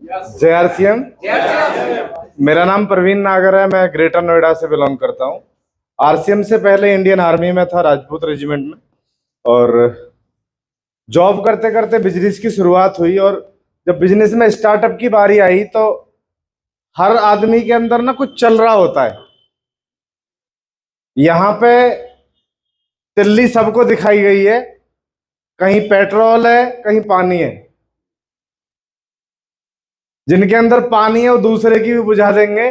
जय आरसीएम। मेरा नाम प्रवीण नागर है, मैं ग्रेटर नोएडा से बिलोंग करता हूँ। आरसीएम से पहले इंडियन आर्मी में था, राजपूत रेजिमेंट में, और जॉब करते करते बिजनेस की शुरुआत हुई। और जब बिजनेस में स्टार्टअप की बारी आई तो हर आदमी के अंदर ना कुछ चल रहा होता है। यहाँ पे दिल्ली सबको दिखाई गई है, कहीं पेट्रोल है कहीं पानी है। जिनके अंदर पानी है वो दूसरे की भी बुझा देंगे,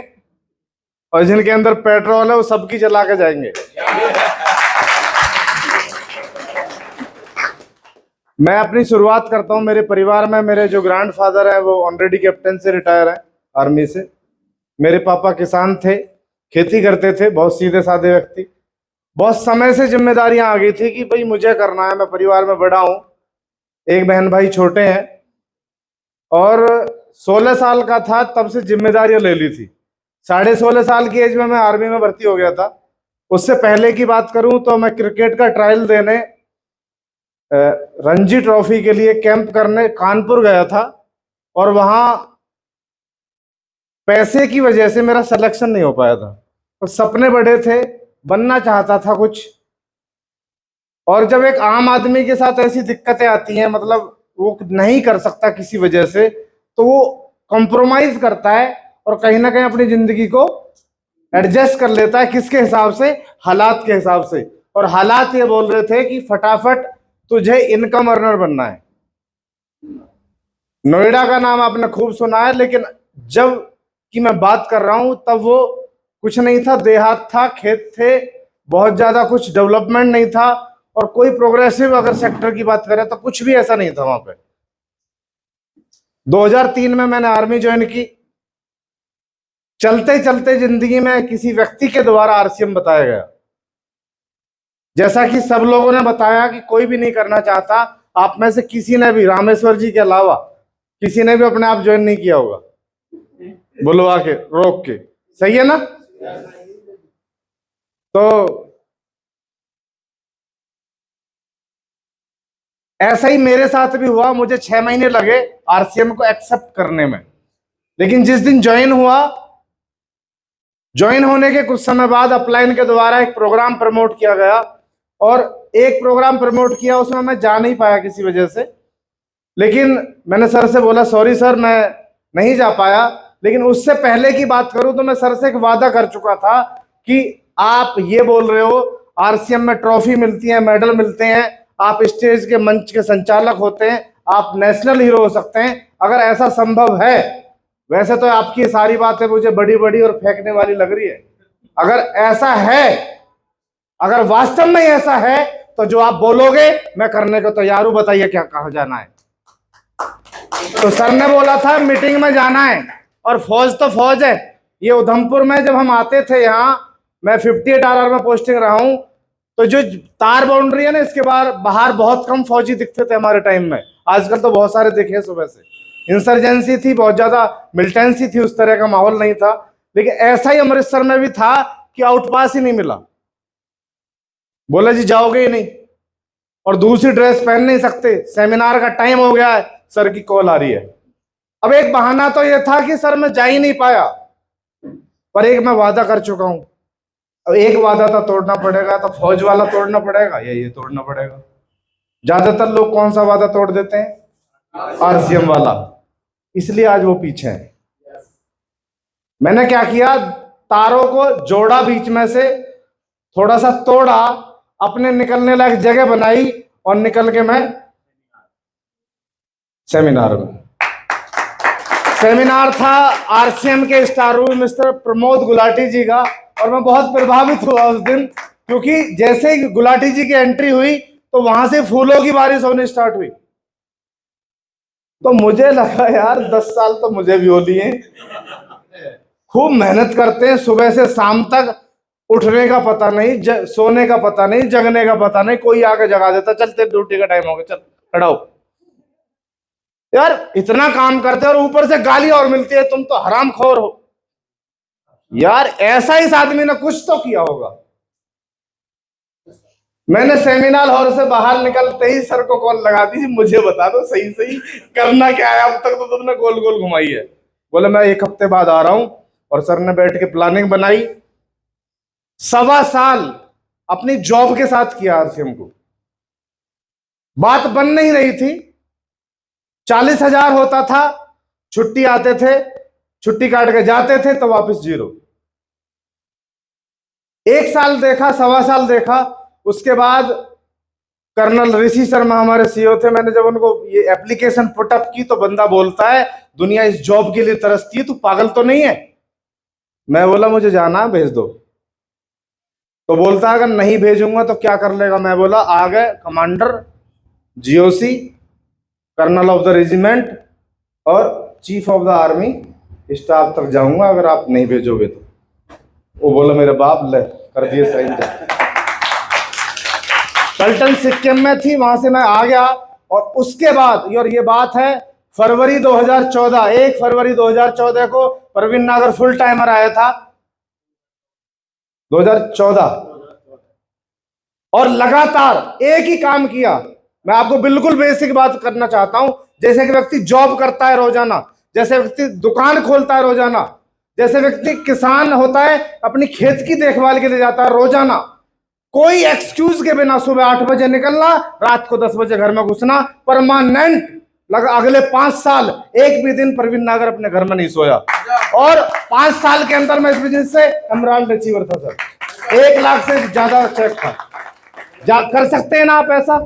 और जिनके अंदर पेट्रोल है वो सबकी जला के जाएंगे। मैं अपनी शुरुआत करता हूं मेरे परिवार में। मेरे जो ग्रैंडफादर है वो ऑलरेडी कैप्टन से रिटायर है आर्मी से। मेरे पापा किसान थे, खेती करते थे, बहुत सीधे साधे व्यक्ति। बहुत समय से जिम्मेदारियां आ गई थी कि भाई मुझे करना है, मैं परिवार में बड़ा हूं, एक बहन भाई छोटे हैं, और 16 साल का था तब से जिम्मेदारियां ले ली थी। 16.5 साल की एज में मैं आर्मी में भर्ती हो गया था। उससे पहले की बात करूं तो मैं क्रिकेट का ट्रायल देने रणजी ट्रॉफी के लिए कैंप करने कानपुर गया था, और वहां पैसे की वजह से मेरा सिलेक्शन नहीं हो पाया था। तो सपने बड़े थे, बनना चाहता था कुछ। और जब एक आम आदमी के साथ ऐसी दिक्कतें आती हैं, मतलब वो नहीं कर सकता किसी वजह से, तो वो कॉम्प्रोमाइज करता है और कहीं ना कहीं अपनी जिंदगी को एडजस्ट कर लेता है। किसके हिसाब से? हालात के हिसाब से। और हालात ये बोल रहे थे कि फटाफट तुझे इनकम अर्नर बनना है। नोएडा का नाम आपने खूब सुना है, लेकिन जब की मैं बात कर रहा हूं तब वो कुछ नहीं था, देहात था, खेत थे, बहुत ज्यादा कुछ डेवलपमेंट नहीं था, और कोई प्रोग्रेसिव अगर सेक्टर की बात करें तो कुछ भी ऐसा नहीं था वहां पे। 2003 में मैंने आर्मी ज्वाइन की। चलते चलते जिंदगी में किसी व्यक्ति के द्वारा आरसीएम बताया गया। जैसा कि सब लोगों ने बताया कि कोई भी नहीं करना चाहता, आप में से किसी ने भी, रामेश्वर जी के अलावा किसी ने भी अपने आप ज्वाइन नहीं किया होगा, बुलवा के रोक के। सही है ना? तो ऐसा ही मेरे साथ भी हुआ। मुझे 6 महीने लगे आरसीएम को एक्सेप्ट करने में, लेकिन जिस दिन ज्वाइन हुआ, ज्वाइन होने के कुछ समय बाद अपलाइन के द्वारा एक प्रोग्राम प्रमोट किया गया, और एक प्रोग्राम प्रमोट किया, उसमें मैं जा नहीं पाया किसी वजह से। लेकिन मैंने सर से बोला, सॉरी सर मैं नहीं जा पाया। लेकिन उससे पहले की बात करूं तो मैं सर से एक वादा कर चुका था कि आप ये बोल रहे हो आरसीएम में ट्रॉफी मिलती है, मेडल मिलते हैं, आप स्टेज के मंच के संचालक होते हैं, आप नेशनल हीरो हो सकते हैं, अगर ऐसा संभव है। वैसे तो आपकी सारी बातें मुझे बड़ी बड़ी और फेंकने वाली लग रही है। अगर ऐसा है, अगर वास्तव में ऐसा है, तो जो आप बोलोगे मैं करने को तैयार हूं। बताइए क्या कहा जाना है। तो सर ने बोला था मीटिंग में जाना है, और फौज तो फौज है। ये उधमपुर में जब हम आते थे, यहाँ मैं 58 RR में पोस्टिंग रहा हूं, तो जो तार बाउंड्री है ना, इसके बाहर बहुत कम फौजी दिखते थे हमारे टाइम में। आजकल तो बहुत सारे दिखे सुबह से। इंसर्जेंसी थी, बहुत ज्यादा मिलिटेंसी थी, उस तरह का माहौल नहीं था। लेकिन ऐसा ही अमृतसर में भी था कि आउटपास ही नहीं मिला। बोला जी जाओगे ही नहीं, और दूसरी ड्रेस पहन नहीं सकते, सेमिनार का टाइम हो गया है, सर की कॉल आ रही है। अब एक बहाना तो यह था कि सर मैं जा ही नहीं पाया, पर एक मैं वादा कर चुका हूं। अब एक वादा तो तोड़ना पड़ेगा, तो फौज वाला तोड़ना पड़ेगा या ये तोड़ना पड़ेगा। ज्यादातर लोग कौन सा वादा तोड़ देते हैं? आरसीएम वाला। इसलिए आज वो पीछे है। मैंने क्या किया, तारों को जोड़ा, बीच में से थोड़ा सा तोड़ा, अपने निकलने लायक जगह बनाई, और निकल के मैं सेमिनार में। सेमिनार था आरसीएम के star room mister Pramod Gulati ji का, और मैं बहुत प्रभावित हुआ उस दिन, क्योंकि जैसे ही गुलाटी जी की एंट्री हुई तो वहां से फूलों की बारिश होनी स्टार्ट हुई। तो मुझे लगा यार 10 साल तो मुझे भी हो लिए। खूब मेहनत करते हैं, सुबह से शाम तक, उठने का पता नहीं, सोने का पता नहीं, जगने का पता नहीं, कोई आके जगा देता, चलते ड्यूटी का टाइम हो गया, चल खड़ा हो। यार इतना काम करते और ऊपर से गाली और मिलती है, तुम तो हरामखोर हो। यार ऐसा इस आदमी ने कुछ तो किया होगा। मैंने सेमिनार हॉल से बाहर निकलते ही सर को कॉल लगा दी, मुझे बता दो सही सही करना क्या है, अब तक तो तुमने गोल गोल घुमाई है। बोले मैं 1 हफ्ते बाद आ रहा हूं। और सर ने बैठ के प्लानिंग बनाई, 1.25 साल अपनी जॉब के साथ किया आरसीएम को। बात बन नहीं रही थी, 40,000 होता था, छुट्टी आते थे, छुट्टी काट के जाते थे तो वापस 0। 1 साल देखा, 1.25 साल देखा। उसके बाद कर्नल ऋषि शर्मा हमारे सीईओ थे, मैंने जब उनको ये एप्लीकेशन पुटअप की तो बंदा बोलता है दुनिया इस जॉब के लिए तरसती है, तू पागल तो नहीं है। मैं बोला मुझे जाना, भेज दो। तो बोलता है अगर नहीं भेजूंगा तो क्या कर लेगा। मैं बोला आ गए commander, GOC, colonel of the regiment और chief of the army staff तक जाऊंगा अगर आप नहीं भेजोगे तो। वो बोला मेरे बाप, ले कर दिए साइन। पलटन सिक्किम में थी, वहां से मैं आ गया। और उसके बाद, और ये बात है फरवरी 2014, 1 फरवरी 2014 को प्रवीण नागर फुल टाइमर आया था, 2014। और लगातार एक ही काम किया। मैं आपको बिल्कुल बेसिक बात करना चाहता हूं। जैसे कि व्यक्ति जॉब करता है रोजाना, जैसे व्यक्ति दुकान खोलता है रोजाना, जैसे व्यक्ति किसान होता है अपनी खेत की देखभाल के लिए जाता है रोजाना, कोई एक्सक्यूज के बिना सुबह 8 बजे निकलना, रात को 10 बजे घर में घुसना, परमानेंट। अगले 5 साल एक भी दिन प्रवीण नागर अपने घर में नहीं सोया। और 5 साल के अंदर में इस बिजनेस से एमराल्ड अचीवर था सर, 1 लाख से ज्यादा चेक था। कर सकते हैं ना आप ऐसा?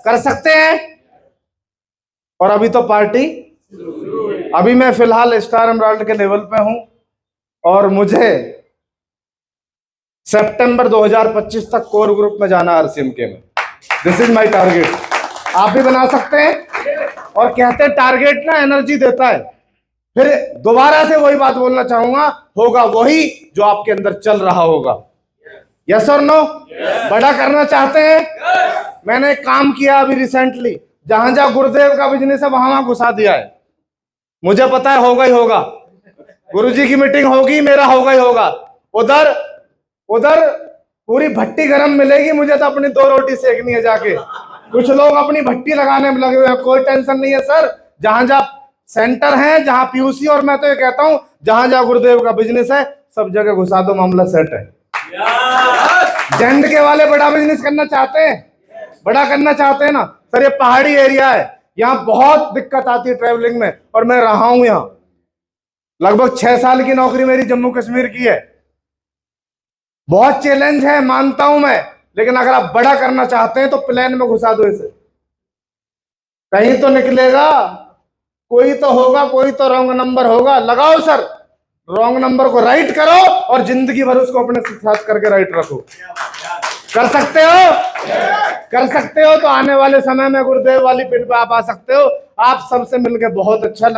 कर सकते हैं। और अभी तो पार्टी, अभी मैं फिलहाल स्टार एमराल्ड के लेवल पे हूं और मुझे सितंबर 2025 तक कोर ग्रुप में जाना आरसीएम के में। This is my target. आप भी बना सकते हैं। और कहते हैं टारगेट ना एनर्जी देता है। फिर दोबारा से वही बात बोलना चाहूंगा, होगा वही जो आपके अंदर चल रहा होगा। यस और नो? बड़ा करना चाहते हैं? मैंने काम किया अभी रिसेंटली, जहां जहां गुरुदेव का बिजनेस है वहां घुसा दिया है। मुझे पता है होगा ही होगा, गुरुजी की मीटिंग होगी, मेरा होगा ही होगा। उधर पूरी भट्टी गरम मिलेगी, मुझे तो अपनी 2 रोटी सेकनी है जाके। कुछ लोग अपनी भट्टी लगाने में लगे हुए हैं, कोई टेंशन नहीं है सर। जहां जहां सेंटर है, जहां पीयूसी, और मैं तो ये कहता हूं जहां जहां गुरुदेव का बिजनेस है सब जगह घुसा दो, मामला सेट है। जैंड के वाले बड़ा बिजनेस करना चाहते हैं, बड़ा करना चाहते हैं ना सर। ये पहाड़ी एरिया है, यहाँ बहुत दिक्कत आती है ट्रैवलिंग में, और मैं रहा हूं यहाँ। लगभग 6 साल की नौकरी मेरी जम्मू कश्मीर की है। बहुत चैलेंज है, मानता हूं मैं, लेकिन अगर आप बड़ा करना चाहते हैं तो प्लान में घुसा दो इसे, कहीं तो निकलेगा। कोई तो होगा, कोई तो रॉन्ग नंबर होगा। लगाओ सर, रॉन्ग नंबर को राइट करो और जिंदगी भर उसको अपने साथ करके राइट रखो। कर सकते हो? कर सकते हो तो आने वाले समय में गुरुदेव वाली पिन पे आप आ सकते हो। आप सबसे मिलकर बहुत अच्छा लगा।